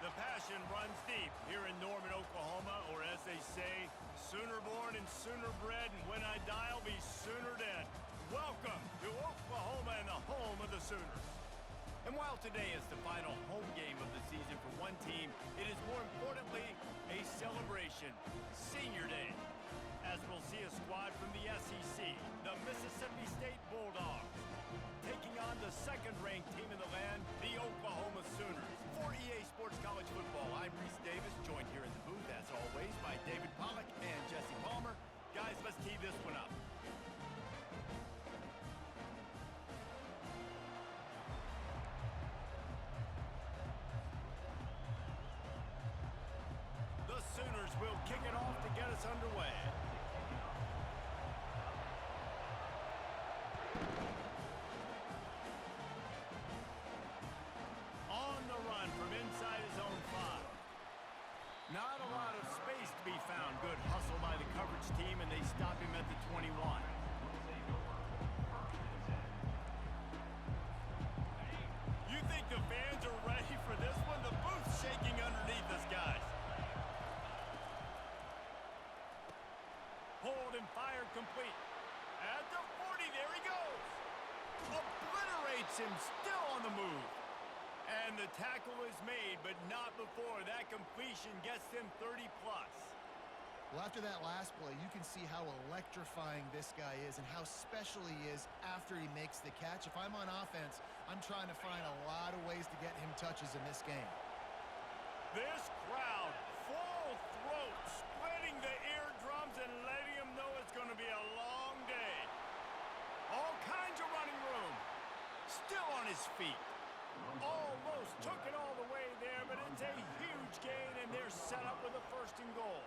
The passion runs deep here in Norman, Oklahoma, or as they say, Sooner born and sooner bred, and when I die, I'll be sooner dead. Welcome to Oklahoma and the home of the Sooners. And while today is the final home game of the season for one team, it is more importantly a celebration, Senior Day, as we'll see a squad from the SEC, the Mississippi State Bulldogs, taking on the second-ranked team in the land, the Oklahoma Sooners. For EA Sports College Football, I'm Reese Davis, joined here in the booth, as always, by David Pollack and Jesse Palmer. Guys, let's tee this one up. The Sooners will kick it off to get us underway. On the run from inside his own 5. Not a lot of space to be found. Good hustle by the coverage team, and they stop him at the 21. You think the fans are ready for this one? The booth's shaking underneath us, guys. Hold and fire complete. At the 40, there he goes. Obliterates him, still on the move. And the tackle is made, but not before that completion gets them 30+. Well, after that last play, you can see how electrifying this guy is and how special he is after he makes the catch. If I'm on offense, I'm trying to find a lot of ways to get him touches in this game. This crowd, full throat, splitting the eardrums and letting them know it's going to be a long day. All kinds of running room. Still on his feet. Almost took it all the way there, but it's a huge gain, and they're set up with a 1st and goal.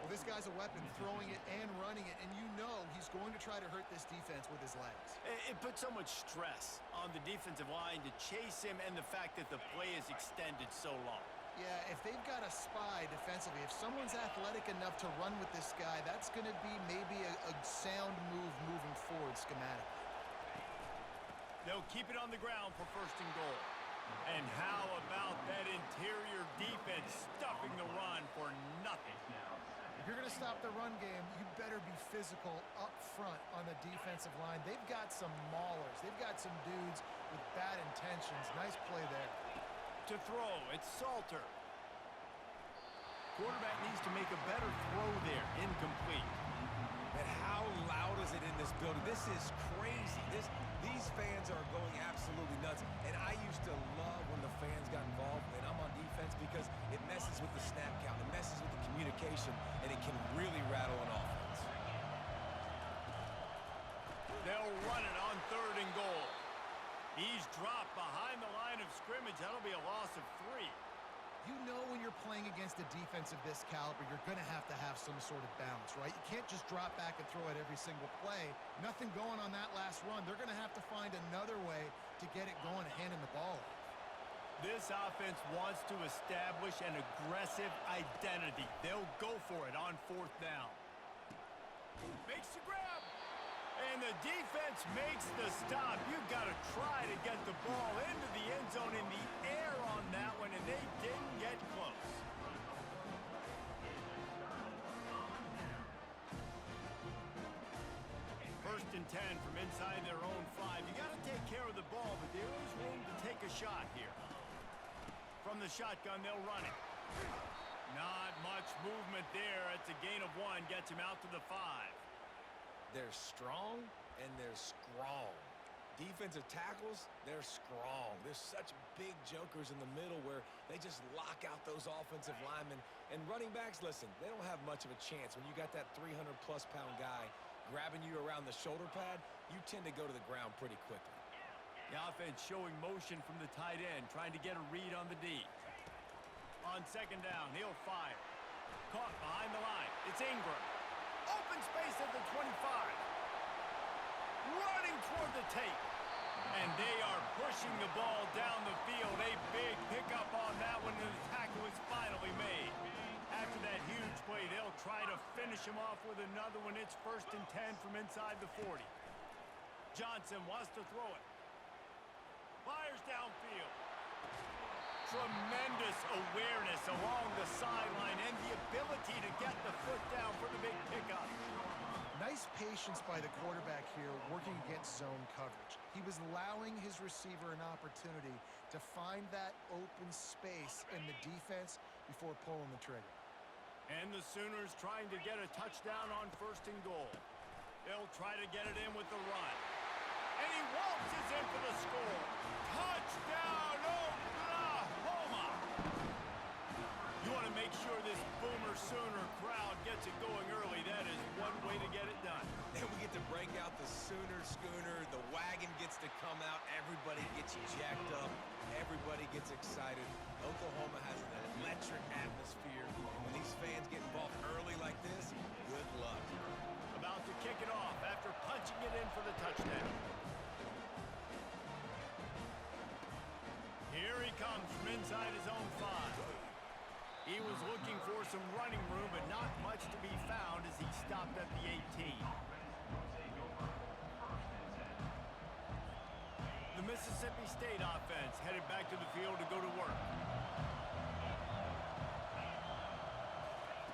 Well, this guy's a weapon, throwing it and running it, and you know he's going to try to hurt this defense with his legs. It puts so much stress on the defensive line to chase him, and the fact that the play is extended so long. Yeah, if they've got a spy defensively, if someone's athletic enough to run with this guy, that's going to be maybe a sound move moving forward schematically. They'll keep it on the ground for 1st and goal. And how about that interior defense stuffing the run for nothing? If you're going to stop the run game, you better be physical up front on the defensive line. They've got some maulers. They've got some dudes with bad intentions. Nice play there. To throw, it's Salter. Quarterback needs to make a better throw there. Incomplete. And how loud is it in this building? This is crazy. These fans are going absolutely nuts. And I used to love when the fans got involved and I'm on defense because it messes with the snap count, it messes with the communication, and it can really rattle an offense. They'll run it on 3rd and goal. He's dropped behind the line of scrimmage. That'll be a loss of 3. You know when you're playing against a defense of this caliber, you're going to have some sort of balance, right? You can't just drop back and throw it every single play. Nothing going on that last run. They're going to have to find another way to get it going and handing the ball off. This offense wants to establish an aggressive identity. They'll go for it on 4th down. Makes the grab. And the defense makes the stop. You've got to try to get the ball into the end zone in the air on that one, and they didn't get close. First and 10 from inside their own 5. You got to take care of the ball, but there is room to take a shot here. From the shotgun, they'll run it. Not much movement there. It's a gain of 1, gets him out to the 5. They're strong and they're strong. Defensive tackles, they're strong. There's such big jokers in the middle where they just lock out those offensive linemen. And running backs, listen, they don't have much of a chance. When you got that 300+ pound guy grabbing you around the shoulder pad, you tend to go to the ground pretty quickly. The offense showing motion from the tight end, trying to get a read on the D. On 2nd down, he'll fire. Caught behind the line. It's Ingram. Open space at the 25. Running toward the tape. And they are pushing the ball down the field. A big pickup on that one, and the tackle is finally made. After that huge play, they'll try to finish him off with another one. It's 1st and 10 from inside the 40. Johnson wants to throw it. Fires downfield. Tremendous tremendous awareness along the sideline and the ability to get the foot down for the big pickup. Nice patience by the quarterback here working against zone coverage. He was allowing his receiver an opportunity to find that open space in the defense before pulling the trigger. And the Sooners trying to get a touchdown on 1st and goal. They'll try to get it in with the run. And he waltzes in for the score. Touchdown, Oklahoma! You want to make sure this Boomer Sooner crowd gets it going early. That is one way to get it done. And we get to break out the Sooner schooner. The wagon gets to come out. Everybody gets jacked up. Everybody gets excited. Oklahoma has an electric atmosphere. And when these fans get involved early like this, good luck. About to kick it off after punching it in for the touchdown. Here he comes from inside his own 5. He was looking for some running room, but not much to be found as he stopped at the 18. The Mississippi State offense headed back to the field to go to work.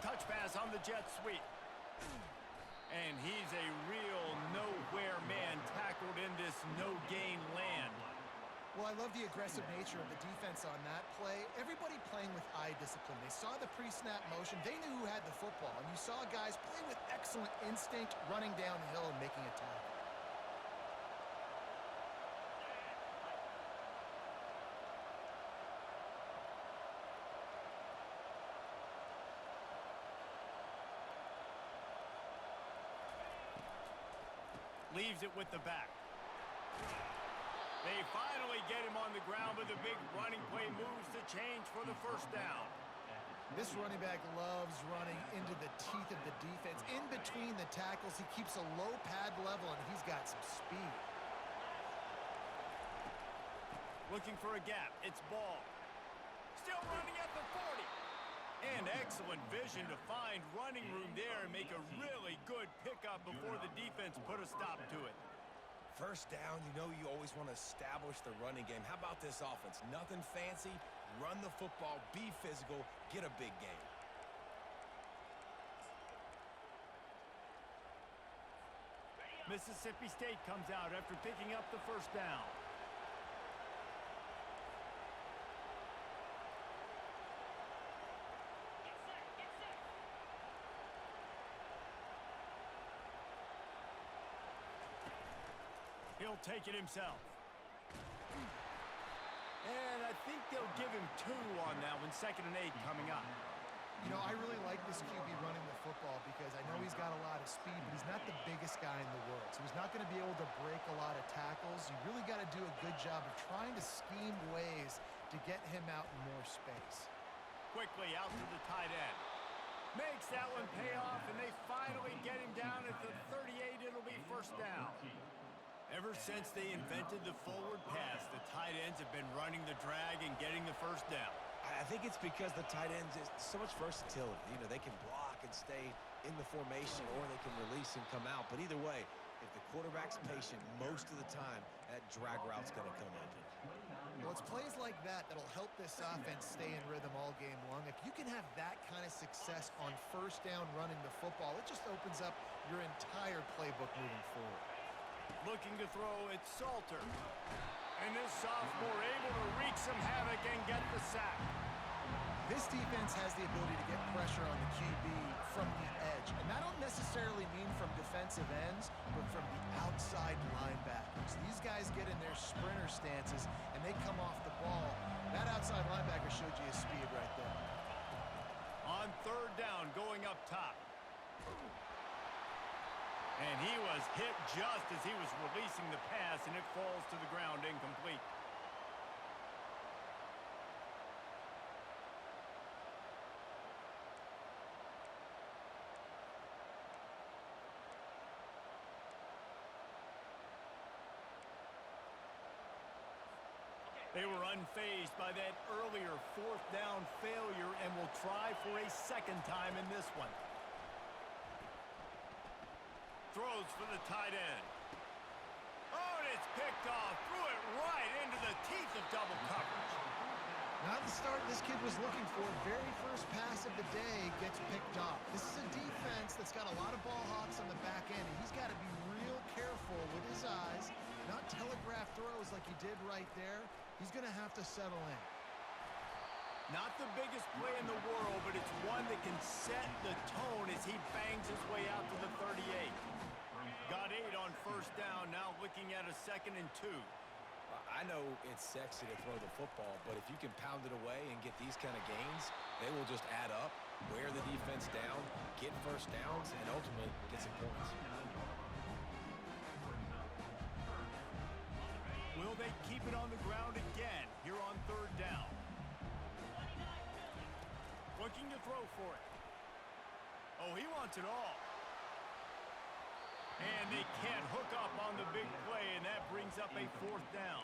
Touch pass on the jet sweep. And he's a real nowhere man tackled in this no-gain land. Well, I love the aggressive nature of the defense on that play. Everybody playing with eye discipline. They saw the pre-snap motion. They knew who had the football. And you saw guys play with excellent instinct, running downhill and making a tackle. Leaves it with the back. They finally get him on the ground, but the big running play moves the change for the 1st down. This running back loves running into the teeth of the defense. In between the tackles, he keeps a low pad level, and he's got some speed. Looking for a gap. It's Ball. Still running at the 40. And excellent vision to find running room there and make a really good pickup before the defense put a stop to it. 1st down, you know you always want to establish the running game. How about this offense? Nothing fancy. Run the football, be physical, get a big game. Mississippi State comes out after picking up the 1st down. He'll take it himself. And I think they'll give him 2 on that one. 2nd and 8 coming up. You know, I really like this QB running the football because I know he's got a lot of speed, but he's not the biggest guy in the world. So he's not going to be able to break a lot of tackles. You really got to do a good job of trying to scheme ways to get him out in more space. Quickly out to the tight end. Makes that one pay off, and they finally get him down at the 38. It'll be 1st down. Ever since they invented the forward pass, the tight ends have been running the drag and getting the 1st down. I think it's because the tight ends is so much versatility. You know, they can block and stay in the formation, or they can release and come out. But either way, if the quarterback's patient most of the time, that drag route's going to come in. Well, it's plays like that that'll help this offense stay in rhythm all game long. If you can have that kind of success on 1st down running the football, it just opens up your entire playbook moving forward. Looking to throw, it's Salter. And this sophomore able to wreak some havoc and get the sack. This defense has the ability to get pressure on the QB from the edge. And I don't necessarily mean from defensive ends, but from the outside linebackers. These guys get in their sprinter stances, and they come off the ball. That outside linebacker showed you his speed right there. On 3rd down, going up top. And he was hit just as he was releasing the pass, and it falls to the ground incomplete. They were unfazed by that earlier 4th down failure and will try for a 2nd time in this one. Throws for the tight end. Oh, and it's picked off. Threw it right into the teeth of double coverage. Not the start this kid was looking for. Very first pass of the day gets picked off. This is a defense that's got a lot of ball hawks on the back end, and he's got to be real careful with his eyes, not telegraph throws like he did right there. He's going to have to settle in. Not the biggest play in the world, but it's one that can set the tone as he bangs his way out to the 38. Got 8 on first down, now looking at a 2nd and 2. I know it's sexy to throw the football, but if you can pound it away and get these kind of gains, they will just add up, wear the defense down, get first downs, and ultimately get some points. Will they keep it on the ground again here on 3rd down? Looking to throw for it. Oh, he wants it all. And they can't hook up on the big play, and that brings up a 4th down.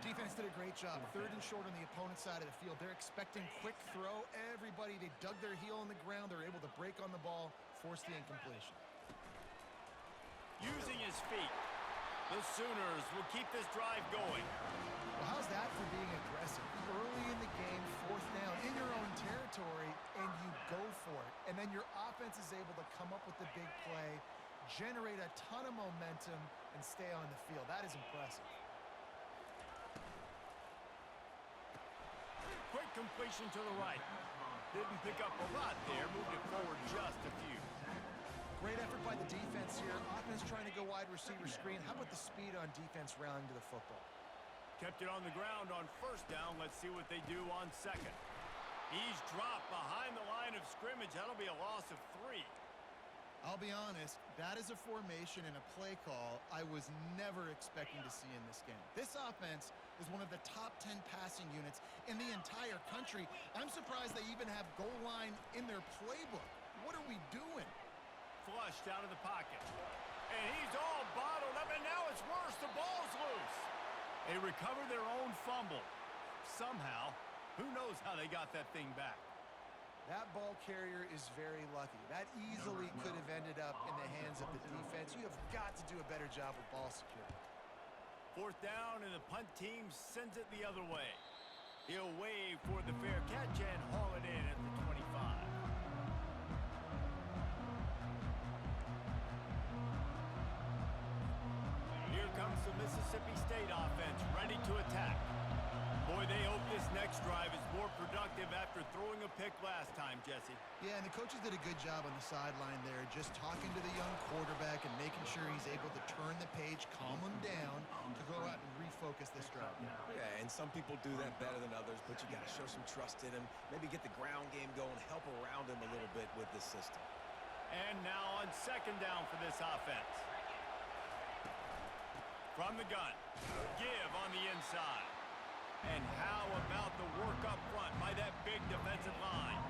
Defense did a great job. 3rd and short on the opponent's side of the field. They're expecting quick throw. Everybody, they dug their heel in the ground. They're able to break on the ball, force the incompletion. Using his feet, the Sooners will keep this drive going. Well, how's that for being aggressive? Early in the game, 4th down, in your own territory, and you go for it. And then your offense is able to come up with the big play, generate a ton of momentum, and stay on the field. That is impressive. Quick completion to the right. Didn't pick up a lot there, moved it forward just a few. Great effort by the defense here. Offense trying to go wide receiver screen. How about the speed on defense rallying to the football? Kept it on the ground on first down. Let's see what they do on 2nd. He's dropped behind the line of scrimmage. That'll be a loss of 3. I'll be honest, that is a formation and a play call I was never expecting to see in this game. This offense is one of the top 10 passing units in the entire country. I'm surprised they even have goal line in their playbook. What are we doing? Flushed out of the pocket. And he's all bottled up, and now it's worse. The ball's loose. They recover their own fumble. Somehow, who knows how they got that thing back. That ball carrier is very lucky. That easily could have ended up in the hands of the defense. You have got to do a better job with ball security. 4th down, and the punt team sends it the other way. He'll wave for the fair catch and haul it in at the 25. Here comes the Mississippi State offense, ready to attack. Boy, they hope this next drive is more productive after throwing a pick last time, Jesse. Yeah, and the coaches did a good job on the sideline there, just talking to the young quarterback and making sure he's able to turn the page, calm him down, to go out and refocus this drive. Yeah, and some people do that better than others, but you got to show some trust in him, maybe get the ground game going, help around him a little bit with this system. And now on 2nd down for this offense. From the gun, give on the inside. And how about the work up front by that big defensive line?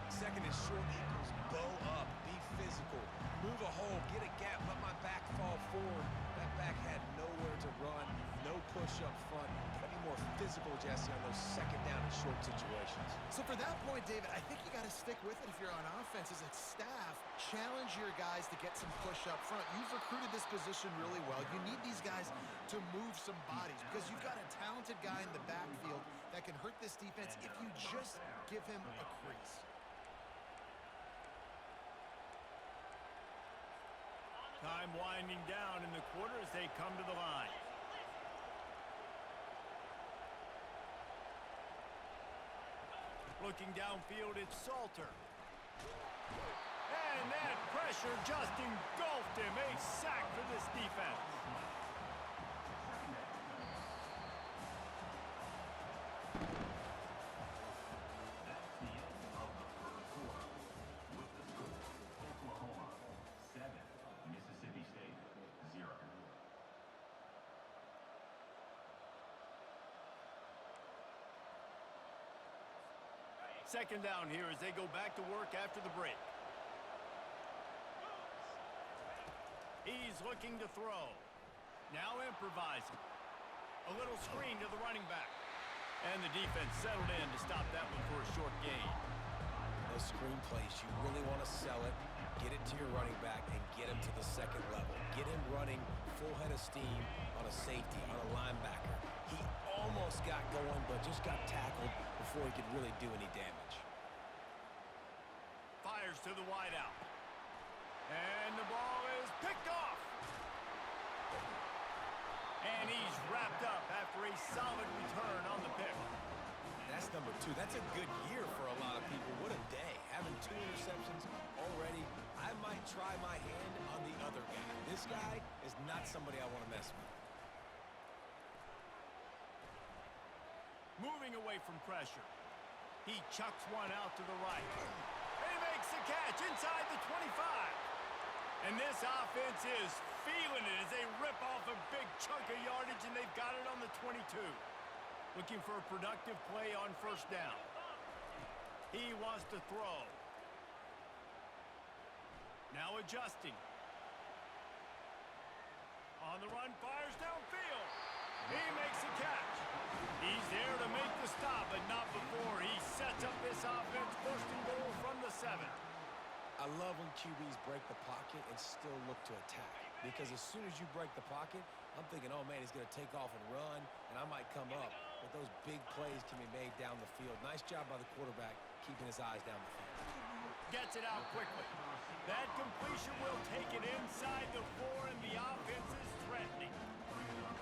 2nd and short equals bow up, be physical, move a hole, get a gap, let my back fall forward. That back had nowhere to run, no push up front. Gotta be more physical, Jesse, on those 2nd down and short situations. So for that point, David, I think you got to stick with it if you're on offense as a staff. Challenge your guys to get some push up front. You've recruited this position really well. You need these guys to move some bodies because you've got a talented guy in the backfield that can hurt this defense if you just give him a crease. Time winding down in the quarter as they come to the line. Looking downfield, it's Salter. And that pressure just engulfed him. A sack for this defense. Second down here as they go back to work after the break. He's looking to throw. Now improvising. A little screen to the running back. And the defense settled in to stop that one for a short gain. Those screen plays, you really want to sell it, get it to your running back, and get him to the 2nd level. Get him running full head of steam on a safety, on a linebacker. He almost got going, but just got tackled before he could really do any damage. Fires to the wideout. And the ball is picked off. And he's wrapped up after a solid return on the pick. That's number 2. That's a good year for a lot of people. What a day. Having 2 interceptions already. I might try my hand on the other guy. This guy is not somebody I want to mess with. Moving away from pressure. He chucks one out to the right. And he makes the catch inside the 25. And this offense is feeling it as they rip off a big chunk of yardage, and they've got it on the 22. Looking for a productive play on first down. He wants to throw. Now adjusting. On the run, fires downfield. He makes a catch. He's there to make the stop, but not before he sets up this offense. First and goal from the 7. I love when QBs break the pocket and still look to attack. Because as soon as you break the pocket, I'm thinking, oh, man, he's going to take off and run, and I might come up. But those big plays can be made down the field. Nice job by the quarterback keeping his eyes down the field. Gets it out quickly. That completion will take it inside the 4, and the offense is threatening.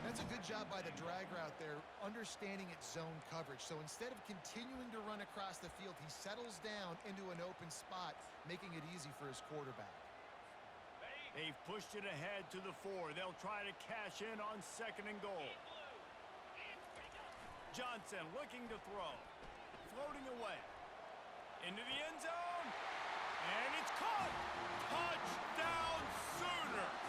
That's a good job by the drag route there, understanding its zone coverage. So instead of continuing to run across the field, he settles down into an open spot, making it easy for his quarterback. They've pushed it ahead to the 4. They'll try to cash in on second and goal. Johnson looking to throw. Floating away. Into the end zone. And it's caught. Touchdown Sooners.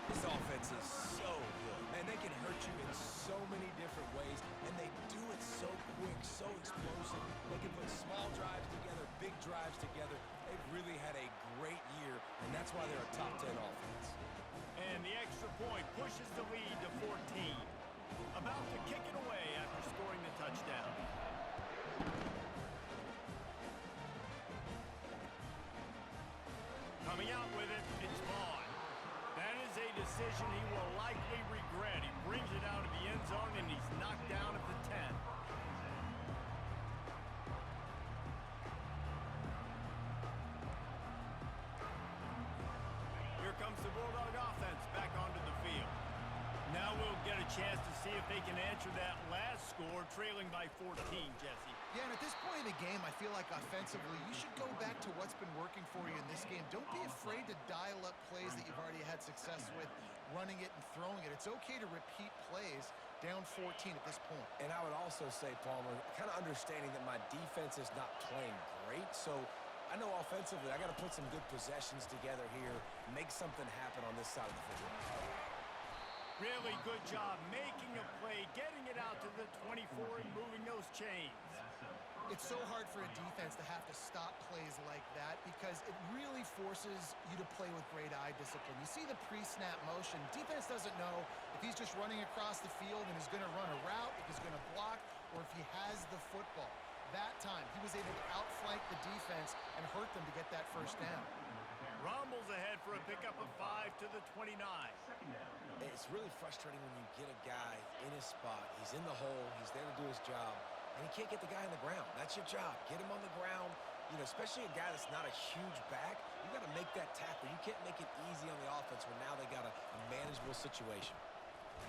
This offense is so good. Man, they can hurt you in so many different ways, and they do it so quick, so explosive. They can put small drives together, big drives together. They've really had a great year, and that's why they're a top 10 offense. And the extra point pushes the lead to 14. About to kick it away after scoring the touchdown. Coming out with it, it's Vaughn. That is a decision he will likely regret. He brings it out of the end zone, and he's knocked down at the 10. Here comes the Bulldog offense back onto the field. Now we'll get a chance to see if they can answer that last score, trailing by 14, Jesse. Yeah, and at this point in the game, I feel like offensively, you should go back to what's been working for you in this game. Don't be afraid to dial up plays that you've already had success with, running it and throwing it. It's okay to repeat plays down 14 at this point. And I would also say, Palmer, kind of understanding that my defense is not playing great, so I know offensively I got to put some good possessions together here, make something happen on this side of the football. Really good job making a play, getting it out to the 24 and moving those chains. It's so hard for a defense to have to stop plays like that because it really forces you to play with great eye discipline. You see the pre-snap motion. Defense doesn't know if he's just running across the field and is going to run a route, if he's going to block, or if he has the football. That time, he was able to outflank the defense and hurt them to get that first down. Rumbles ahead for a pickup of 5 to the 29. It's really frustrating when you get a guy in his spot. He's in the hole. He's there to do his job. And he can't get the guy on the ground. That's your job. Get him on the ground. You know, especially a guy that's not a huge back. You got to make that tackle. You can't make it easy on the offense when now they got a manageable situation.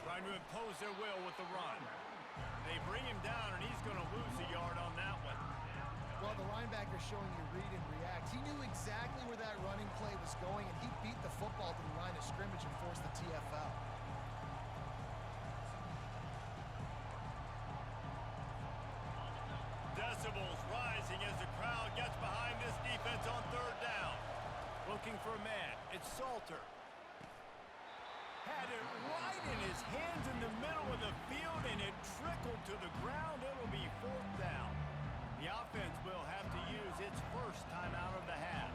Trying to impose their will with the run. They bring him down, and he's going to lose a yard on that one. Well, the linebacker showing you read and react. He knew exactly where that running play was going, and he beat the football to the line of scrimmage and forced the TFL. Decibels rising as the crowd gets behind this defense on third down. Looking for a man. It's Salter. Had it right in his hands in the middle of the field, and it trickled to the ground. It'll be fourth down. The offense will have to use its first time out of the half.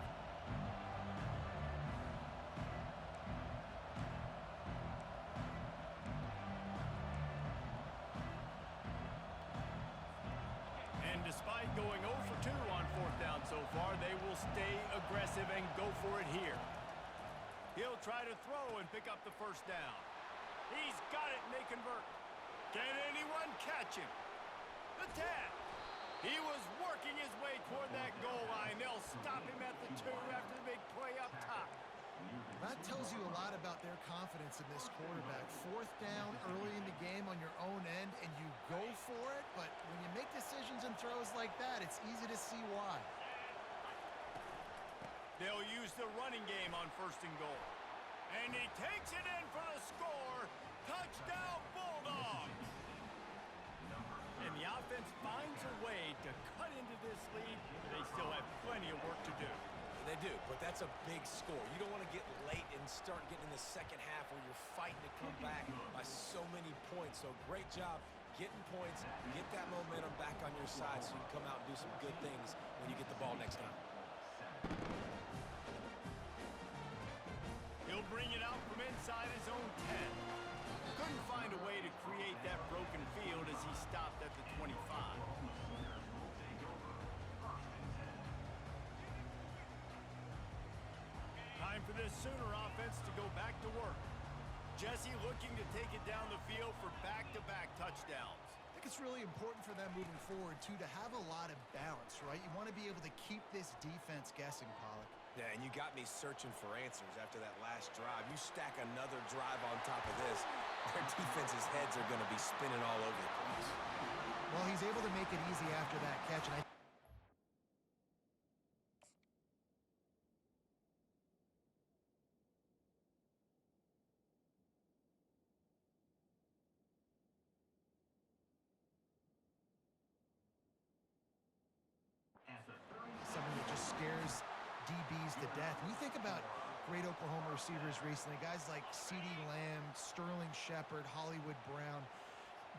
And despite going 0 for 2 on fourth down so far, they will stay aggressive and go for it here. He'll try to throw and pick up the first down. He's got it, and they convert. Can anyone catch him? The 10. He was working his way toward that goal line. They'll stop him at the 2 after the big play up top. That tells you a lot about their confidence in this quarterback. 4th down early in the game on your own end, and you go for it, but when you make decisions and throws like that, it's easy to see why. They'll use the running game on 1st and goal. And he takes it in for the score. Touchdown, Bulldogs! And the offense finds a way to cut into this lead. They still have plenty of work to do. They do, but that's a big score. You don't want to get late and start getting in the second half where you're fighting to come back by so many points. So great job getting points, get that momentum back on your side so you can come out and do some good things when you get the ball next time. He'll bring it out from inside his own 10. Couldn't find a way to create that broken field as he stopped at the 25. Time for this Sooner offense to go back to work. Jesse looking to take it down the field for back-to-back touchdowns. I think it's really important for them moving forward, too, to have a lot of balance, right? You want to be able to keep this defense guessing, Pollack. Yeah, and you got me searching for answers after that last drive. You stack another drive on top of this, their defense's heads are going to be spinning all over the place. Well, he's able to make it easy after that catch, and something that just scares DBs to death. When you think about great Oklahoma receivers recently, guys like CeeDee Lamb, Sterling Shepard, Hollywood Brown,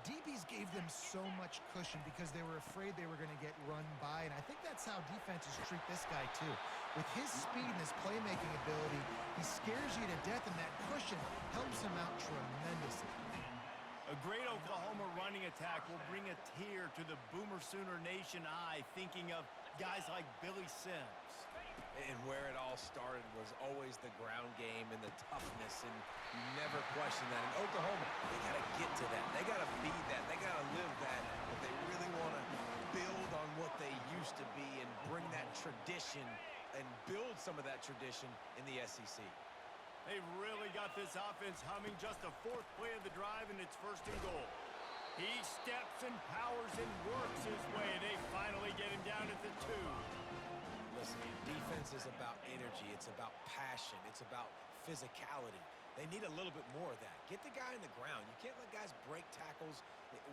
DBs gave them so much cushion because they were afraid they were going to get run by, and I think that's how defenses treat this guy too. With his speed and his playmaking ability, he scares you to death, and that cushion helps him out tremendously. A great Oklahoma running attack will bring a tear to the Boomer Sooner Nation eye, thinking of guys like Billy Sims. And where it all started was always the ground game and the toughness, and you never question that. In Oklahoma, they got to get to that. They got to be that. They got to live that if they really want to build on what they used to be and bring that tradition and build some of that tradition in the SEC. They've really got this offense humming. Just a 4th play of the drive, and it's 1st and goal. He steps and powers and works his way. They finally get him down at the 2. Listen, defense is about energy. It's about passion. It's about physicality. They need a little bit more of that. Get the guy in the ground. You can't let guys break tackles.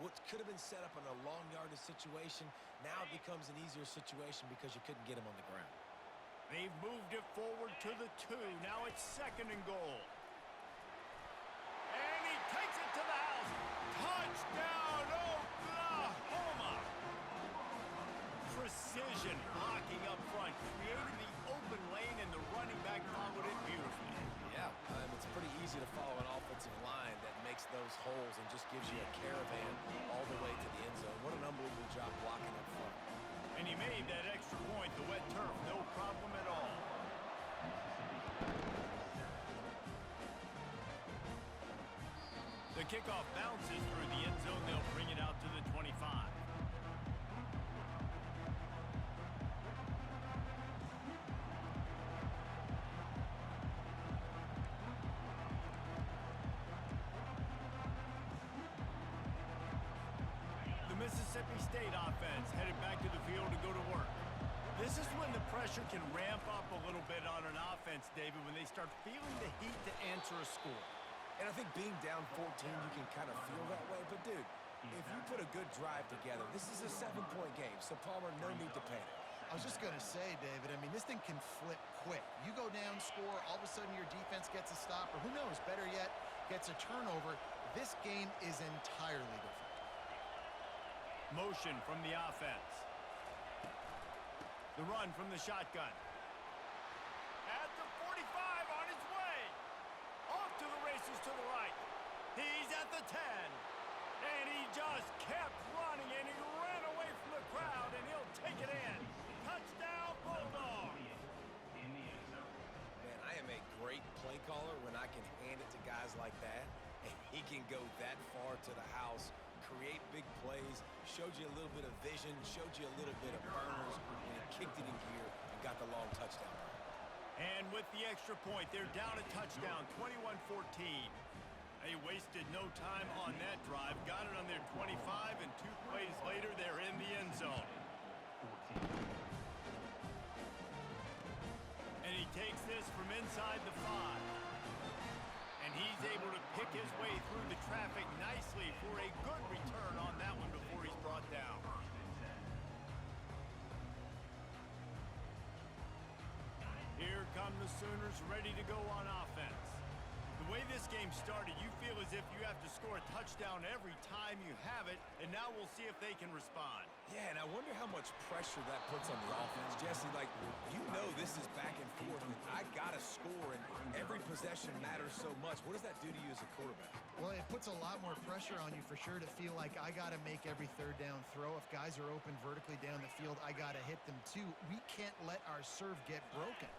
What could have been set up in a long yardage situation, now it becomes an easier situation because you couldn't get him on the ground. They've moved it forward to the 2. Now it's 2nd and goal. And he takes it to the house. Touchdown, Oklahoma! Precision blocking up front, created the open lane, and the running back followed it beautifully. Yeah, it's pretty easy to follow an offensive line that makes those holes and just gives you a caravan all the way to the end zone. What an unbelievable job blocking up front. And he made that extra point, the wet turf, no problem at all. The kickoff bounces through the end zone. They'll bring it out to the 25. Mississippi State offense headed back to the field to go to work. This is when the pressure can ramp up a little bit on an offense, David, when they start feeling the heat to answer a score. And I think being down 14, you can kind of feel that way. But, dude, if you put a good drive together, this is a 7-point game, so Palmer, no need to panic. I was just going to say, David, I mean, this thing can flip quick. You go down, score, all of a sudden your defense gets a stop, or who knows, better yet, gets a turnover. This game is entirely different. Motion from the offense. The run from the shotgun. At the 45 on his way. Off to the races to the right. He's at the 10. And he just kept running, and he ran away from the crowd, and he'll take it in. Touchdown, Bulldogs. Man, I am a great play caller. can go that far to the house, create big plays, showed you a little bit of vision, showed you a little bit of burners when he kicked it in gear and got the long touchdown. And with the extra point, they're down a touchdown, 21-14. They wasted no time on that drive, got it on their 25, and 2 plays later, they're in the end zone. And he takes this from inside the 5. And he's able to pick his way through the traffic nicely for a good return on that one before he's brought down. Here come the Sooners ready to go on offense. The way this game started, you feel as if you have to score a touchdown every time you have it, and now we'll see if they can respond. Yeah, and I wonder how much pressure that puts on the offense. Jesse, like, you know this is back and forth, and I got to score, and every possession matters so much. What does that do to you as a quarterback? Well, it puts a lot more pressure on you for sure to feel like I got to make every third down throw. If guys are open vertically down the field, I got to hit them too. We can't let our serve get broken.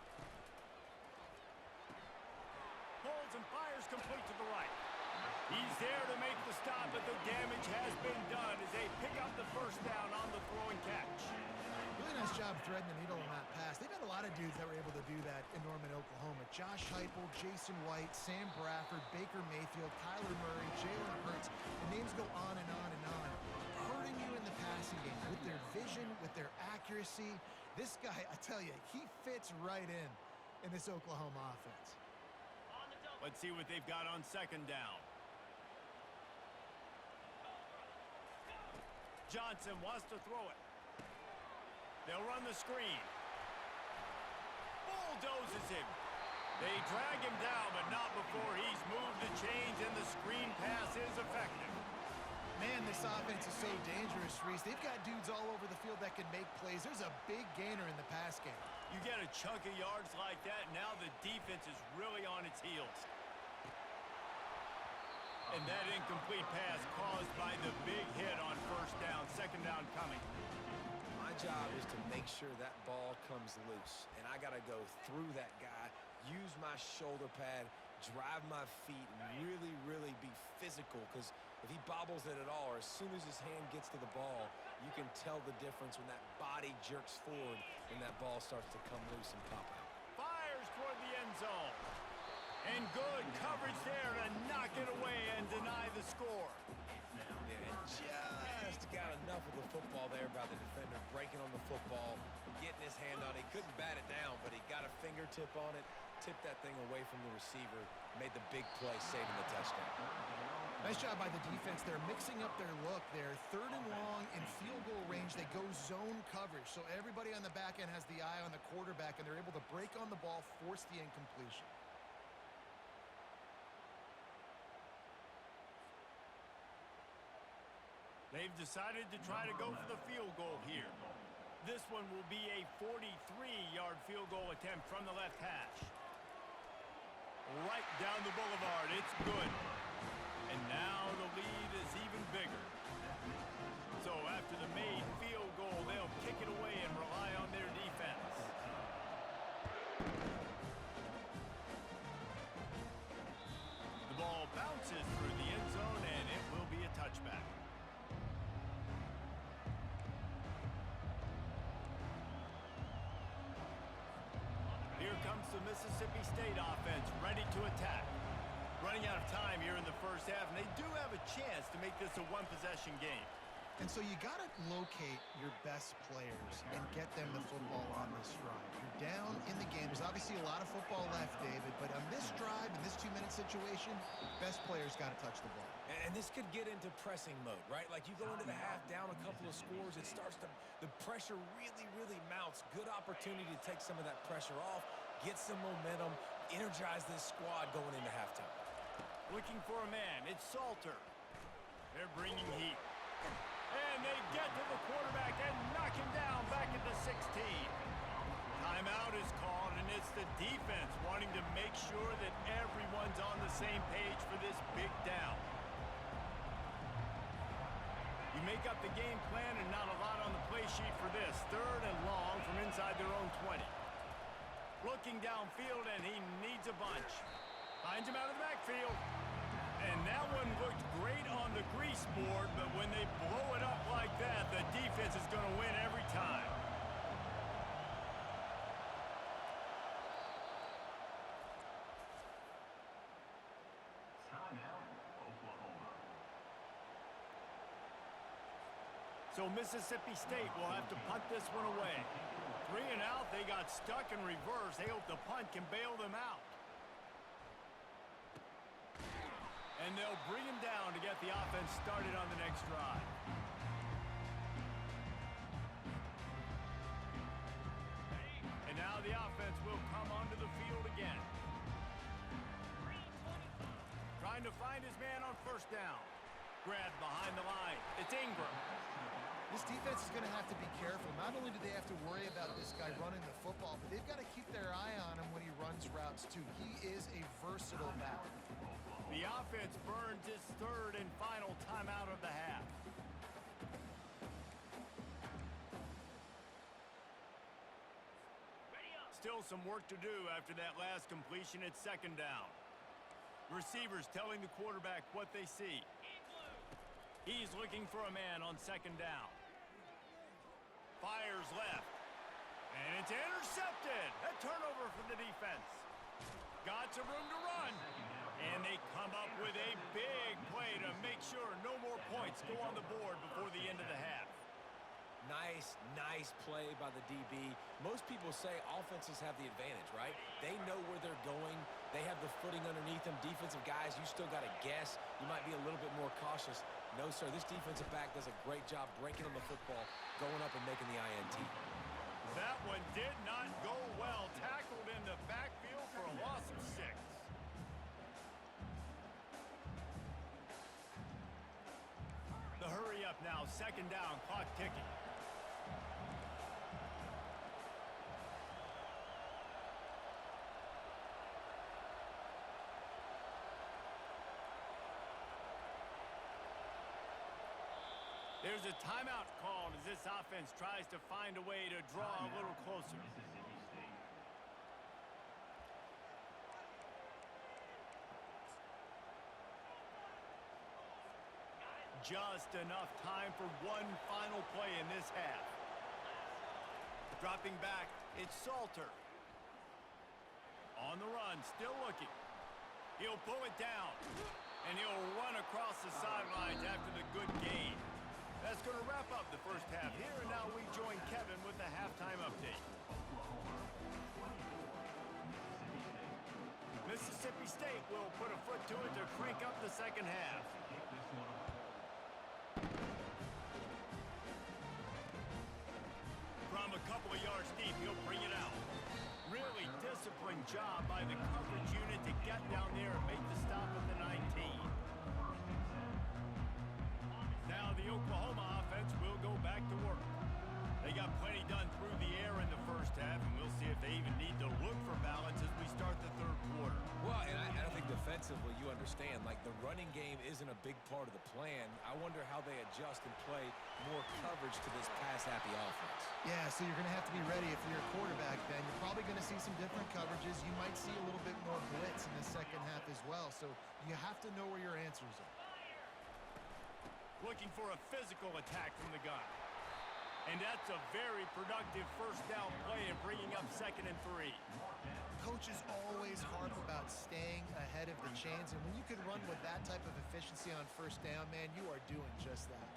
Holds and fires complete to the right. He's there to make the stop, but the damage has been done as they pick up the first down on the throw and catch. Really nice job threading the needle on that pass. They've got a lot of dudes that were able to do that in Norman, Oklahoma. Josh Heupel, Jason White, Sam Bradford, Baker Mayfield, Kyler Murray, Jalen Hurts. The names go on and on and on. Hurting you in the passing game with their vision, with their accuracy. This guy, I tell you, he fits right in this Oklahoma offense. Let's see what they've got on second down. Johnson wants to throw it. They'll run the screen. Bulldozes him. They drag him down, but not before he's moved the chains, and the screen pass is effective. Man, this offense is so dangerous, Reese. They've got dudes all over the field that can make plays. There's a big gainer in the pass game. You get a chunk of yards like that, now the defense is really on its heels. And that incomplete pass caused by the big hit on first down, second down coming. My job is to make sure that ball comes loose, and I got to go through that guy, use my shoulder pad, drive my feet, and really, really be physical, because if he bobbles it at all, or as soon as his hand gets to the ball, you can tell the difference when that body jerks forward and that ball starts to come loose and pop out. Fires toward the end zone. And good coverage there to knock it away and deny the score. Yeah, just got enough of the football there by the defender, breaking on the football, getting his hand on it. He couldn't bat it down, but he got a fingertip on it, tipped that thing away from the receiver, made the big play, saving the touchdown. Nice job by the defense. They're mixing up their look there. Third and long in field goal range. They go zone coverage. So everybody on the back end has the eye on the quarterback, and they're able to break on the ball, force the incompletion. They've decided to try to go for the field goal here. This one will be a 43-yard field goal attempt from the left hash. Right down the boulevard. It's good. And now the lead is even bigger. So after the made field goal, they'll kick it away and rely on their defense. The ball bounces through the end zone, and it will be a touchback. Here comes the Mississippi State offense, ready to attack. Running out of time here in the first half, and they do have a chance to make this a one-possession game. And so you got to locate your best players and get them the football on this drive. You're down in the game. There's obviously a lot of football left, David, but on this drive, in this 2-minute situation, best players got to touch the ball. And this could get into pressing mode, right? Like you go into the half down a couple of scores, it starts to, the pressure really, really mounts. Good opportunity to take some of that pressure off, get some momentum, energize this squad going into halftime. Looking for a man, it's Salter. They're bringing heat. And they get to the quarterback and knock him down back at the 16. Timeout is called, and it's the defense wanting to make sure that everyone's on the same page for this big down. You make up the game plan and not a lot on the play sheet for this. Third and long from inside their own 20. Looking downfield, and he needs a bunch. Finds him out of the backfield. And that one looked great on the grease board, but when they blow it up like that, the defense is going to win every time. So Mississippi State will have to punt this one away. 3 and out, they got stuck in reverse. They hope the punt can bail them out. And they'll bring him down to get the offense started on the next drive. And now the offense will come onto the field again. Trying to find his man on first down. Grab behind the line. It's Ingram. This defense is going to have to be careful. Not only do they have to worry about this guy running the football, but they've got to keep their eye on him when he runs routes, too. He is a versatile back. The offense burns its third and final timeout of the half. Still some work to do after that last completion at second down. Receivers telling the quarterback what they see. He's looking for a man on second down. Fires left. And it's intercepted. A turnover for the defense. Got some room to run. And they come up with a big play to make sure no more points go on the board before the end of the half. Nice play by the DB. Most people say offenses have the advantage, right? They know where they're going. They have the footing underneath them. Defensive guys, you still got to guess. You might be a little bit more cautious. No, sir, this defensive back does a great job breaking on the football, going up and making the INT. That one did not go well. Tackled in the backfield for a loss of 6. The hurry up now, second down, clock ticking. There's a timeout called as this offense tries to find a way to draw a little closer. Just enough time for one final play in this half. Dropping back, it's Salter. On the run, still looking. He'll pull it down, and he'll run across the sidelines after the good gain. That's going to wrap up the first half here, and now we join Kevin with the halftime update. Mississippi State will put a foot to it to crank up the second half. From a couple of yards deep, he'll bring it out. Really disciplined job by the coverage unit to get down there and make the stop at the 19. Now the Oklahoma offense will go back to work. They got plenty done through the air in the first half, and we'll see if they even need to look for balance as we start the third quarter. Well, and I think defensively, you understand, like the running game isn't a big part of the plan. I wonder how they adjust and play more coverage to this pass-happy offense. Yeah, so you're going to have to be ready if you're a quarterback, Ben. You're probably going to see some different coverages. You might see a little bit more blitz in the second half as well, so you have to know where your answers are. Looking for a physical attack from the gun. And that's a very productive first down play and bringing up 2nd and 3. Coaches always harp about staying ahead of the chains, and when you can run with that type of efficiency on first down, man, you are doing just that.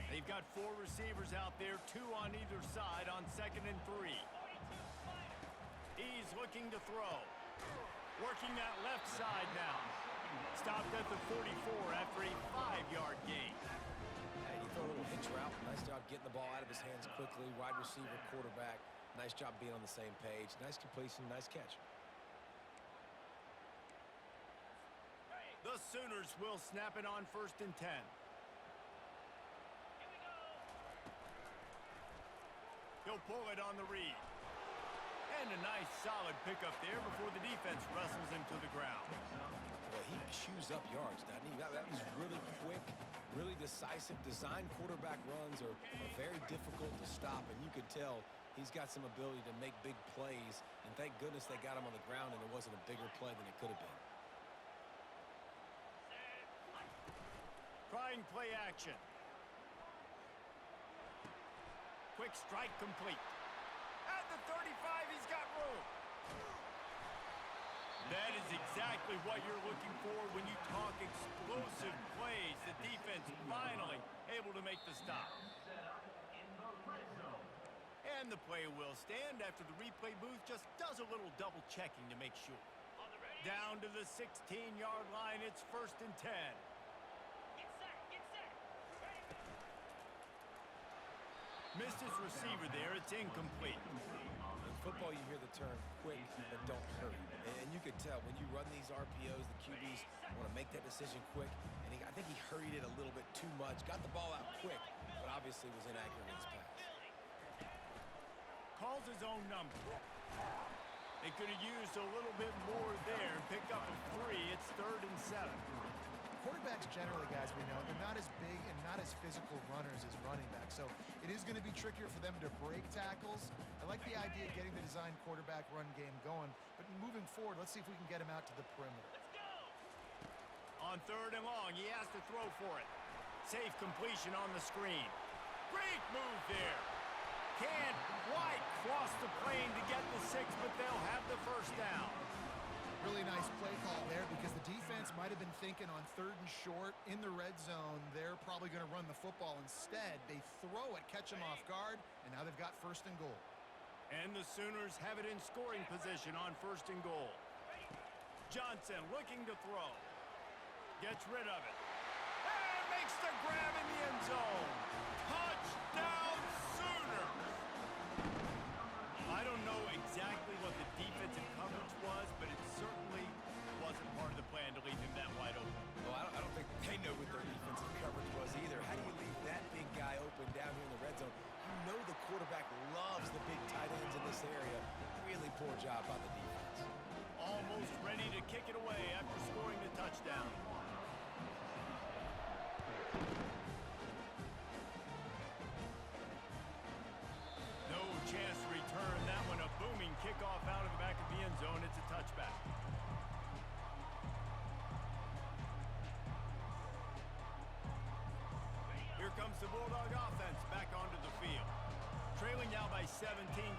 They've got 4 receivers out there, 2 on either side on 2nd and 3. He's looking to throw. Working that left side now. Stopped at the 44 after a 5-yard gain. And you throw a little hitch route. Nice job getting the ball out of his hands quickly. Wide receiver, quarterback. Nice job being on the same page. Nice completion, nice catch. The Sooners will snap it on 1st and 10. He'll pull it on the read. And a nice solid pickup there before the defense wrestles him to the ground. Well, he chews up yards, doesn't he? That was really quick, really decisive. Design quarterback runs are very difficult to stop, and you could tell he's got some ability to make big plays, and thank goodness they got him on the ground and it wasn't a bigger play than it could have been. Trying play action. Quick strike complete. At the 35, he's got room. That is exactly what you're looking for when you talk explosive plays. The defense finally able to make the stop. And the play will stand after the replay booth just does a little double checking to make sure. Down to the 16-yard line, it's 1st and 10. Missed his receiver there, it's incomplete. In football, you hear the term quick, but don't hurry. And you can tell when you run these RPOs, the QBs want to make that decision quick. And I think he hurried it a little bit too much. Got the ball out quick, but obviously was inaccurate in his pass. Calls his own number. They could have used a little bit more there. Pick up a 3. It's 3rd and 7. Quarterbacks generally, guys, we know, they're not as big and not as physical runners as running backs. So it is going to be trickier for them to break tackles. I like the idea of getting the design quarterback run game going. But moving forward, let's see if we can get him out to the perimeter. On 3rd and long, he has to throw for it. Safe completion on the screen. Great move there. Can't quite cross the plane to get the 6, but they'll have the 1st down. Really nice play call there because the defense might have been thinking on 3rd and short in the red zone. They're probably going to run the football instead. They throw it, catch them off guard, and now they've got 1st and goal. And the Sooners have it in scoring position on 1st and goal. Johnson looking to throw. Gets rid of it. And makes the grab in the end zone. Touchdown Sooners! I don't know exactly what the defensive coverage was, but it certainly wasn't part of the plan to leave him that wide open. Well, I don't think they know what their defensive coverage was either. How do you leave that big guy open down here in the red zone? You know the quarterback loves the big tight ends in this area. Really poor job by the defense. Almost ready to kick it away after scoring the touchdown. No chance to return that one. A booming kickoff out of the back of the end zone. It's a touchback. Here comes the Bulldog offense back onto the field. Trailing now by 17,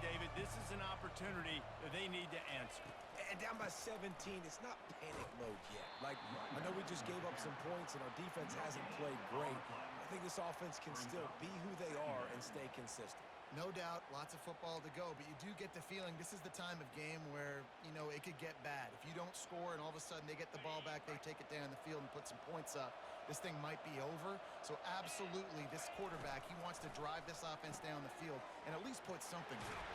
David. This is an opportunity that they need to answer. And down by 17, it's not panic mode yet. Like, I know we just gave up some points and our defense hasn't played great. I think this offense can still be who they are and stay consistent. No doubt, lots of football to go, but you do get the feeling this is the time of game where, you know, it could get bad. If you don't score and all of a sudden they get the ball back, they take it down the field and put some points up, this thing might be over. So absolutely, this quarterback, he wants to drive this offense down the field and at least put something to it.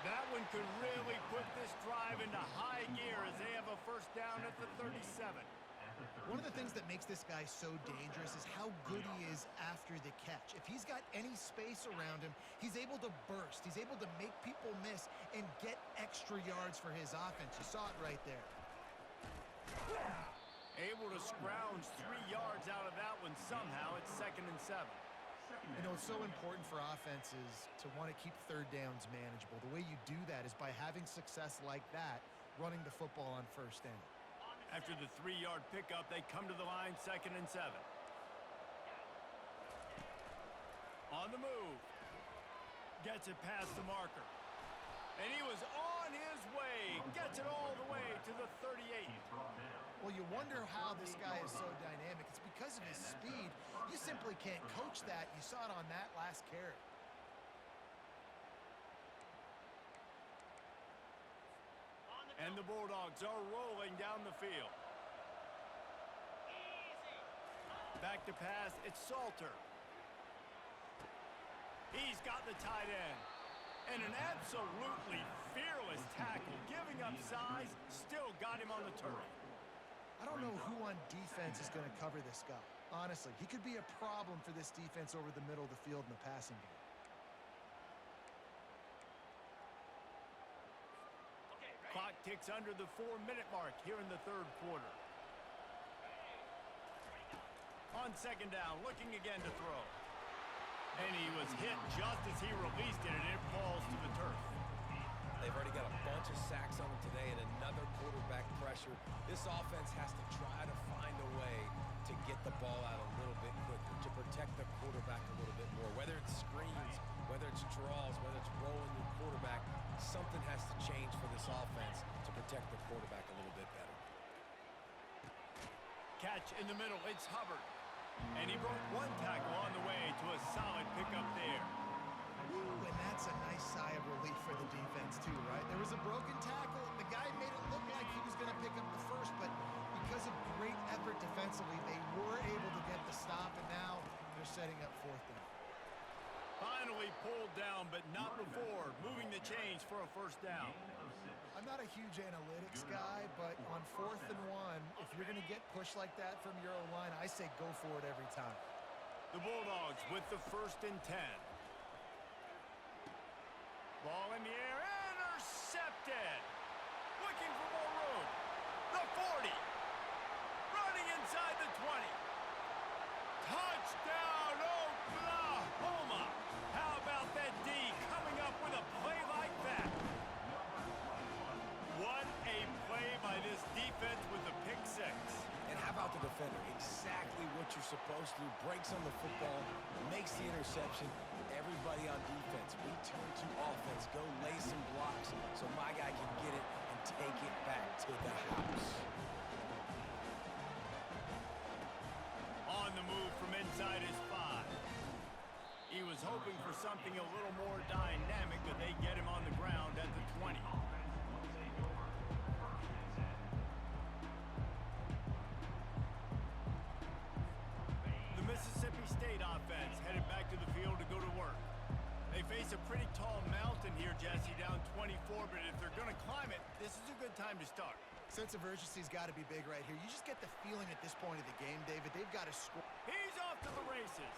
That one could really put this drive into high gear as they have a 1st down at the 37. One of the things that makes this guy so dangerous is how good he is after the catch. If he's got any space around him, he's able to burst. He's able to make people miss and get extra yards for his offense. You saw it right there. Able to scrounge 3 yards out of that one somehow. It's 2nd and 7. You know, it's so important for offenses to want to keep 3rd downs manageable. The way you do that is by having success like that, running the football on 1st down. After the 3-yard pickup, they come to the line, 2nd and 7. On the move. Gets it past the marker. And he was on his way. Gets it all the way to the 38. Well, you wonder how this guy is so dynamic. It's because of his speed. You simply can't coach that. You saw it on that last carry. And the Bulldogs are rolling down the field. Back to pass, it's Salter. He's got the tight end. And an absolutely fearless tackle. Giving up size, still got him on the turf. I don't know who on defense is going to cover this guy. Honestly, he could be a problem for this defense over the middle of the field in the passing game. Clock ticks under the 4-minute mark here in the 3rd quarter. On 2nd down, looking again to throw. And he was hit just as he released it, and it falls to the turf. They've already got a bunch of sacks on them today and another quarterback pressure. This offense has to try to find a way to get the ball out a little bit quicker, to protect the quarterback a little bit more. Whether it's screens, whether it's draws, whether it's rolling your quarterback, something has to change for this offense to protect the quarterback a little bit better. Catch in the middle. It's Hubbard. And he broke one tackle on the way to a solid pickup there. Ooh, and that's a nice sigh of relief for the defense too, right? There was a broken tackle. The guy made it look like he was going to pick up the first, but because of great effort defensively, they were able to get the stop, and now they're setting up fourth down. Finally pulled down, but not before moving the chains for a first down. I'm not a huge analytics guy, but on 4th and 1, if you're going to get pushed like that from your own line, I say go for it every time. The Bulldogs with the 1st and 10. Ball in the air, intercepted. Looking for more room. The 40. Running inside the 20. Touchdown, Oklahoma. How about that D coming up with a play like that? What a play by this defense with the pick six. And how about the defender? Exactly what you're supposed to do. Breaks on the football, makes the interception. Everybody on defense, we turn to offense. Go lay some blocks so my guy can get it and take it back to the house. On the move from inside his 5. He was hoping for something a little more dynamic, but they get him on the ground at the 20. The Mississippi State offense headed back to the field to go to work. They face a pretty tall mountain here, Jesse, down 24, but if they're going to climb it, this is a good time to start. Sense of urgency's got to be big right here. You just get the feeling at this point of the game, David, they've got to score. He's off to the races.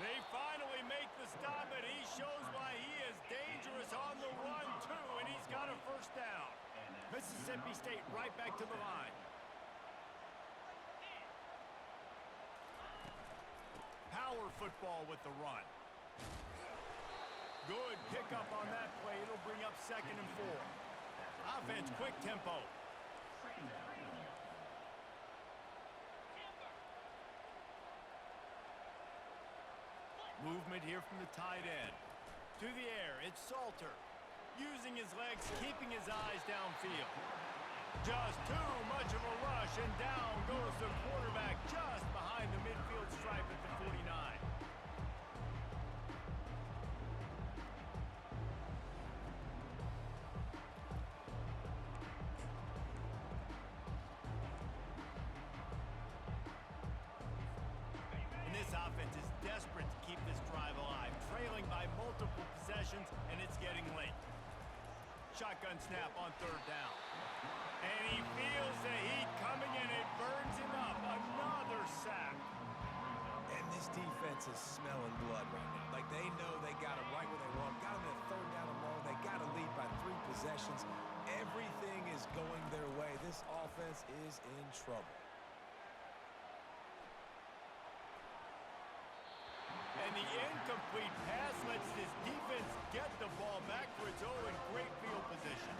They finally make the stop, and he shows why he is dangerous on the run, too, and he's got a first down. Mississippi State right back to the line. Power football with the run. Good pickup on that play. It'll bring up 2nd and 4. Offense, quick tempo. Movement here from the tight end. To the air, it's Salter. Using his legs, keeping his eyes downfield. Just too much of a rush, and down goes the quarterback just behind the midfield stripe at the 49. And this offense is desperate to keep this drive alive, trailing by multiple possessions, and it's getting late. Shotgun snap on 3rd down. And he feels the heat coming, and it burns him up. Another sack. And this defense is smelling blood right now. Like they know they got him right where they want. Got him at 3rd down and long. They got to lead by 3 possessions. Everything is going their way. This offense is in trouble. And the incomplete pass lets this defense get the ball back for its own in great field position.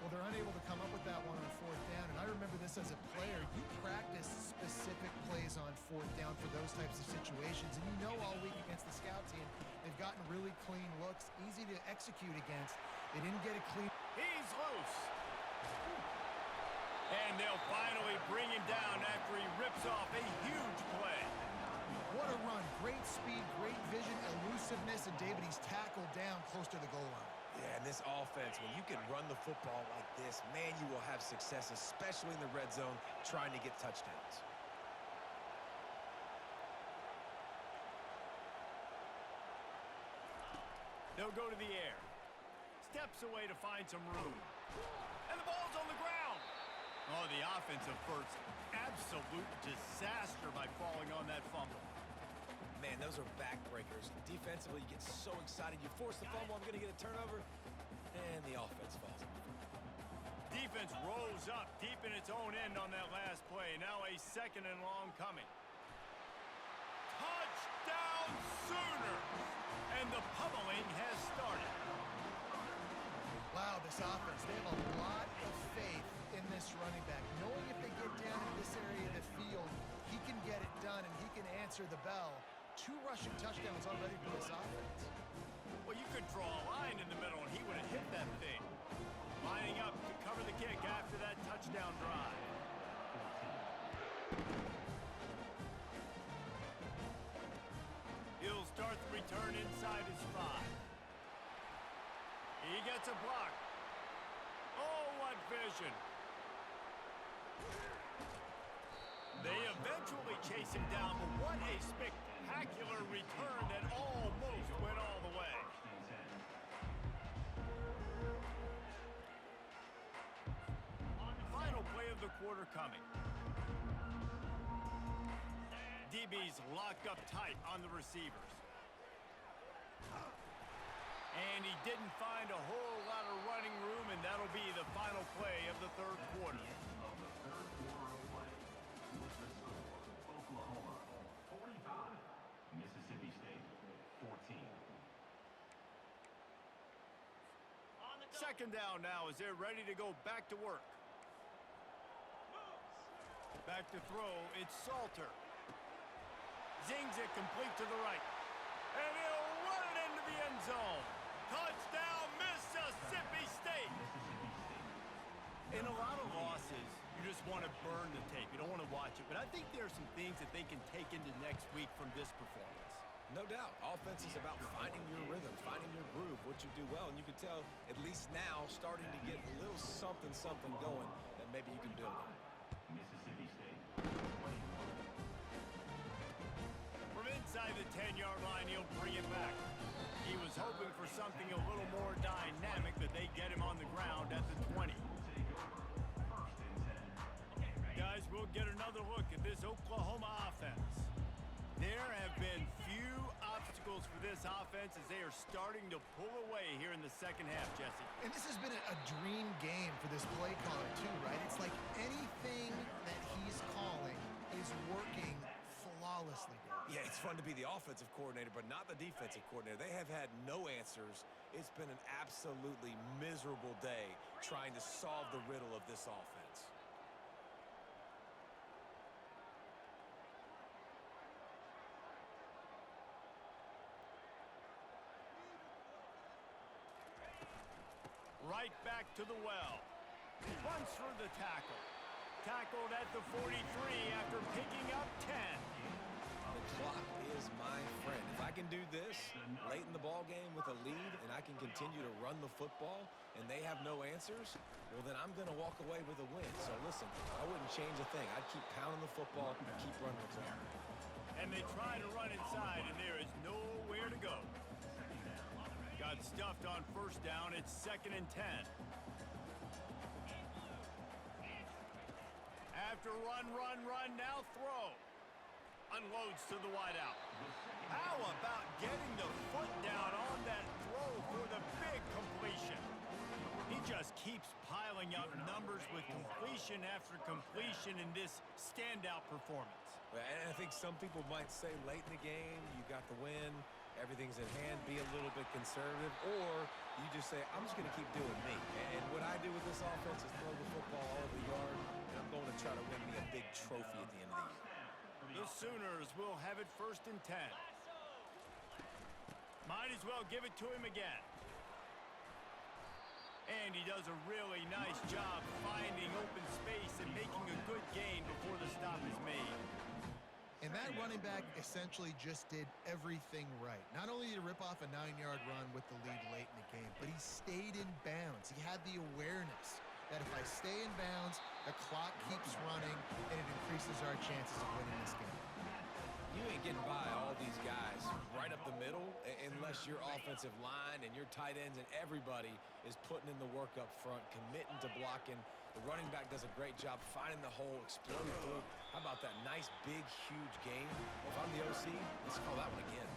Well, they're unable to come up with that one on 4th down, and I remember this as a player. You practice specific plays on 4th down for those types of situations, and you know all week against the scout team, they've gotten really clean looks, easy to execute against. They didn't get it clean. He's loose. And they'll finally bring him down after he rips off a huge play. What a run. Great speed, great vision, elusiveness, and David, he's tackled down close to the goal line. Yeah, and this offense, when you can run the football like this, man, you will have success, especially in the red zone, trying to get touchdowns. They'll go to the air. Steps away to find some room. And the ball's on the ground. Oh, the offensive first. Absolute disaster by falling on that fumble. Man, those are backbreakers. Defensively, you get so excited. You force the fumble, I'm going to get a turnover, and the offense falls. Defense rolls up deep in its own end on that last play. Now a 2nd and long coming. Touchdown Sooners! And the pummeling has started. Wow, this offense, they have a lot of faith in this running back, knowing if they get down in this area of the field, he can get it done and he can answer the bell. 2 rushing touchdowns already for this offense. Well, you could draw a line in the middle and he would have hit that thing. Lining up to cover the kick after that touchdown drive. He'll start the return inside his 5. He gets a block. Oh, what vision. They eventually chase him down, but what a spectacular return that almost went all the way. Final play of the quarter coming. DB's locked up tight on the receivers. And he didn't find a whole lot of running room, and that'll be the final play of the third quarter. Oklahoma 45, Mississippi State 14. Second down now as they're ready to go back to work. Back to throw, it's Salter. Zings it complete to the right. And he'll run it into the end zone. Touchdown, Mississippi State. In a lot of losses, you just want to burn the tape. You don't want to watch it. But I think there are some things that they can take into next week from this performance. No doubt. Offense is about finding your rhythm, finding your groove, what you do well. And you can tell, at least now, starting to get a little something going that maybe you can build on. Mississippi State 21. From inside the 10-yard line, he'll bring it back. He was hoping for something a little more dynamic, but they get him on the ground at the 20. Guys, we'll get another look at this Oklahoma offense. There have been few obstacles for this offense as they are starting to pull away here in the second half, Jesse. And this has been a dream game for this play caller too, right? It's like anything that he's calling is working flawlessly. Yeah, it's fun to be the offensive coordinator, but not the defensive coordinator. They have had no answers. It's been an absolutely miserable day trying to solve the riddle of this offense. Right back to the well. Runs for the tackle. Tackled at the 43 after picking up 10. The clock is my friend. If I can do this late in the ball game with a lead and I can continue to run the football and they have no answers, well, then I'm going to walk away with a win. So listen, I wouldn't change a thing. I'd keep pounding the football and keep running the clock. And they try to run inside, and there is nowhere to go. Got stuffed on first down. It's 2nd and 10. After run, now throw. Unloads to the wideout. How about getting the foot down on that throw for the big completion? He just keeps piling up numbers with completion after completion in this standout performance. And I think some people might say late in the game, you got the win, everything's in hand, be a little bit conservative, or you just say, I'm just going to keep doing me. And what I do with this offense is throw the football all over the yard, and I'm going to try to win me a big trophy at the end of the year. The Sooners will have it 1st and 10. Might as well give it to him again. And he does a really nice job finding open space and making a good gain before the stop is made. And that running back essentially just did everything right. Not only did he rip off a 9-yard run with the lead late in the game, but he stayed in bounds. He had the awareness that if I stay in bounds, the clock keeps running, and it increases our chances of winning this game. You ain't getting by all these guys right up the middle unless your offensive line and your tight ends and everybody is putting in the work up front, committing to blocking. The running back does a great job finding the hole, exploding through. How about that nice, big, huge game? If I'm the OC, let's call that one again.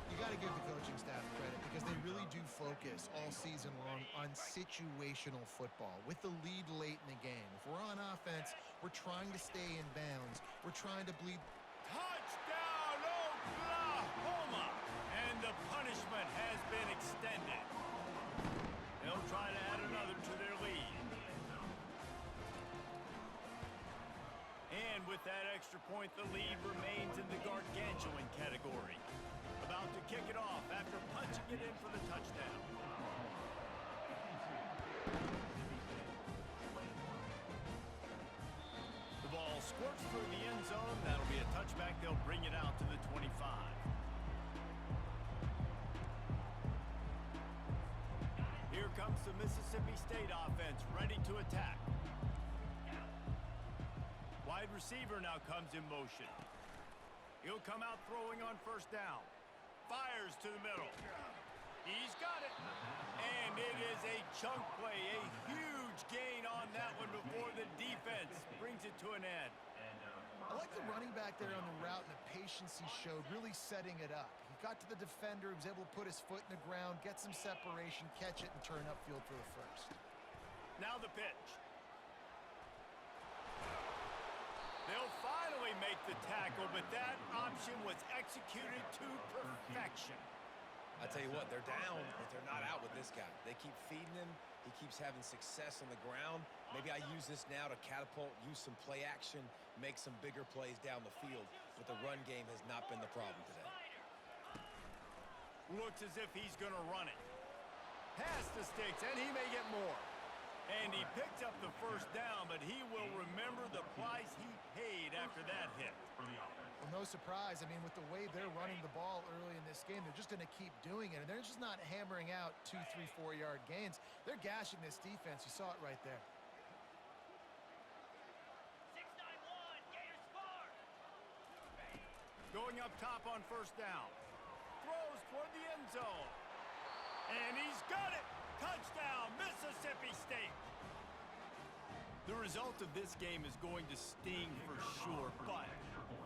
You got to give the coaching staff credit because they really do focus all season long on situational football with the lead late in the game. If we're on offense, we're trying to stay in bounds. We're trying to bleed. Touchdown, Oklahoma! And the punishment has been extended. They'll try to add another to their lead. point, the lead remains in the gargantuan category. About to kick it off after punching it in for the touchdown. The ball squirts through the end zone. That'll be a touchback. They'll bring it out to the 25. Here comes the Mississippi State offense, ready to attack. Wide receiver now comes in motion. He'll come out throwing on first down. Fires to the middle. He's got it. And it is a chunk play, a huge gain on that one before the defense brings it to an end. I like the running back there on the route and the patience he showed, really setting it up. He got to the defender, he was able to put his foot in the ground, get some separation, catch it, and turn upfield for the first. Now the pitch. They'll finally make the tackle, but that option was executed to perfection. I tell you what, they're down, but they're not out with this guy. They keep feeding him. He keeps having success on the ground. Maybe I use this now to catapult, use some play action, make some bigger plays down the field, but the run game has not been the problem today. Looks as if he's going to run it. Past the sticks, and he may get more. And he picked up the first down, but he will remember the price he paid after that hit. Well, no surprise. I mean, with the way they're running the ball early in this game, they're just going to keep doing it. And they're just not hammering out 2, 3, 4-yard gains. They're gashing this defense. You saw it right there. 6-9-1, Gators score! Going up top on first down. Throws toward the end zone. And he's got it! Touchdown, Mississippi State! The result of this game is going to sting for sure, but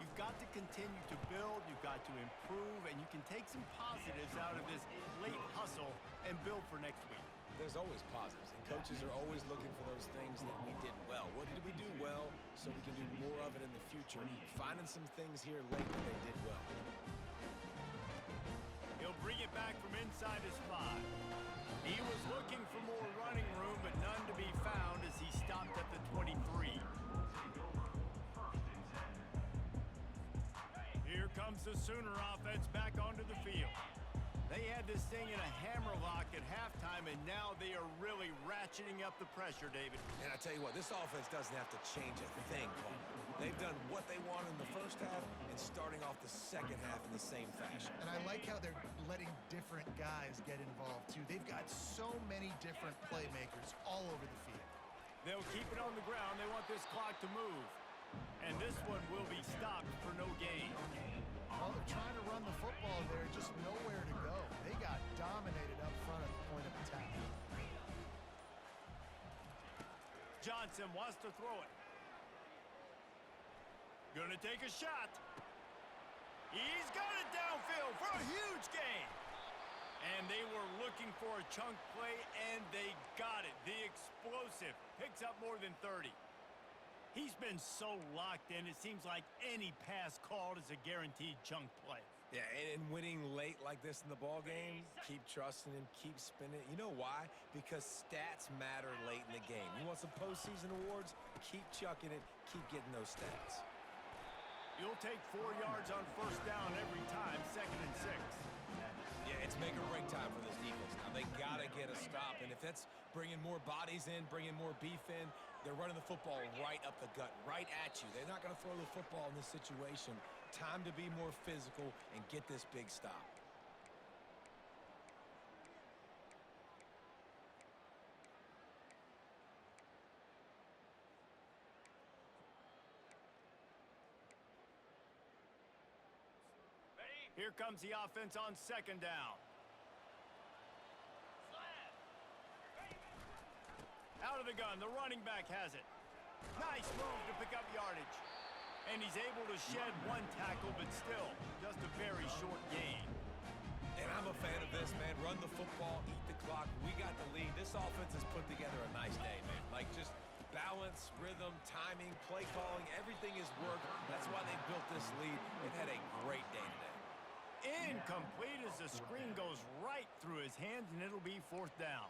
you've got to continue to build, you've got to improve, and you can take some positives out of this late hustle and build for next week. There's always positives, and coaches are always looking for those things that we did well. What did we do well so we can do more of it in the future? Finding some things here late that they did well. He'll bring it back from inside his 5. He was looking for more running room, but none to be found as he stopped at the 23. Here comes the Sooner offense back onto the field. They had this thing in a hammerlock at halftime, and now they are really ratcheting up the pressure, David. And I tell you what, this offense doesn't have to change a thing, Paul. They've done what they want in the first half and starting off the second half in the same fashion. And I like how they're letting different guys get involved, too. They've got so many different playmakers all over the field. They'll keep it on the ground. They want this clock to move. And this one will be stopped for no gain. Well, they're trying to run the football there, just nowhere to go. They got dominated up front at the point of attack. Johnson wants to throw it. Gonna take a shot. He's got it downfield for a huge gain. And they were looking for a chunk play, and they got it. The explosive picks up more than 30. He's been so locked in, it seems like any pass called is a guaranteed chunk play. Yeah, and winning late like this in the ball game, keep trusting him, keep spinning. You know why? Because stats matter late in the game. You want some postseason awards? Keep chucking it, keep getting those stats. You'll take 4 yards on first down every time, 2nd and 6. Yeah, it's make or break time for this defense. Now, they got to get a stop, and if that's bringing more bodies in, bringing more beef in, they're running the football right up the gut, right at you. They're not going to throw the football in this situation. Time to be more physical and get this big stop. Here comes the offense on 2nd down. Out of the gun, the running back has it. Nice move to pick up yardage. And he's able to shed 1 tackle, but still, just a very short gain. And I'm a fan of this, man. Run the football, eat the clock. We got the lead. This offense has put together a nice day, man. Like, just balance, rhythm, timing, play calling, everything is worked. That's why they built this lead. They've had a great day today. Incomplete as the screen goes right through his hands, and it'll be 4th down.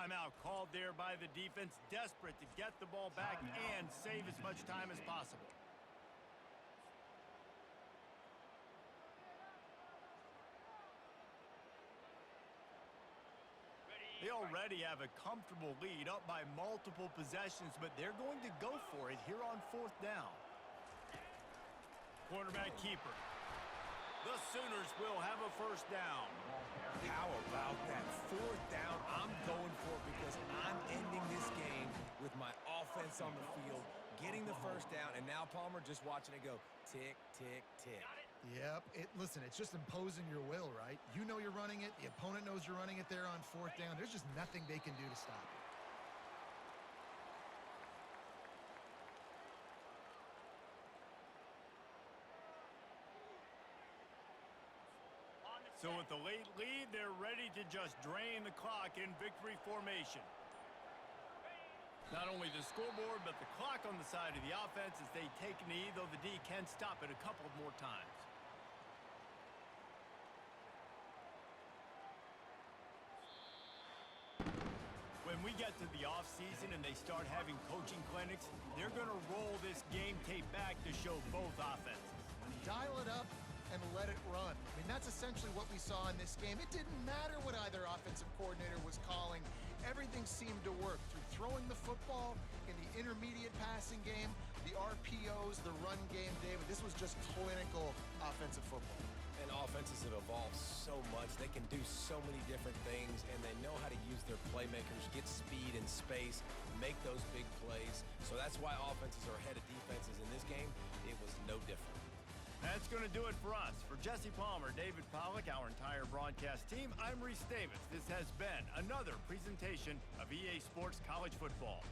Timeout called there by the defense, desperate to get the ball back and save as much time as possible. They already have a comfortable lead up by multiple possessions, but they're going to go for it here on 4th down. Quarterback keeper. The Sooners will have a 1st down. How about that 4th down? I'm going for it because I'm ending this game with my offense on the field, getting the 1st down, and now Palmer just watching it go tick, tick, tick. Yep. Listen, it's just imposing your will, right? You know you're running it. The opponent knows you're running it there on 4th down. There's just nothing they can do to stop it. So with the late lead, they're ready to just drain the clock in victory formation. Not only the scoreboard, but the clock on the side of the offense as they take a knee, though the D can stop it a couple more times. When we get to the offseason and they start having coaching clinics, they're going to roll this game tape back to show both offenses. Dial it up and let it run. I mean, that's essentially what we saw in this game. It didn't matter what either offensive coordinator was calling. Everything seemed to work through throwing the football in the intermediate passing game, the RPOs, the run game, David. This was just clinical offensive football. And offenses have evolved so much. They can do so many different things, and they know how to use their playmakers, get speed and space, make those big plays. So that's why offenses are ahead of defenses in this game. It was no different. That's going to do it for us. For Jesse Palmer, David Pollack, our entire broadcast team, I'm Reese Davis. This has been another presentation of EA Sports College Football.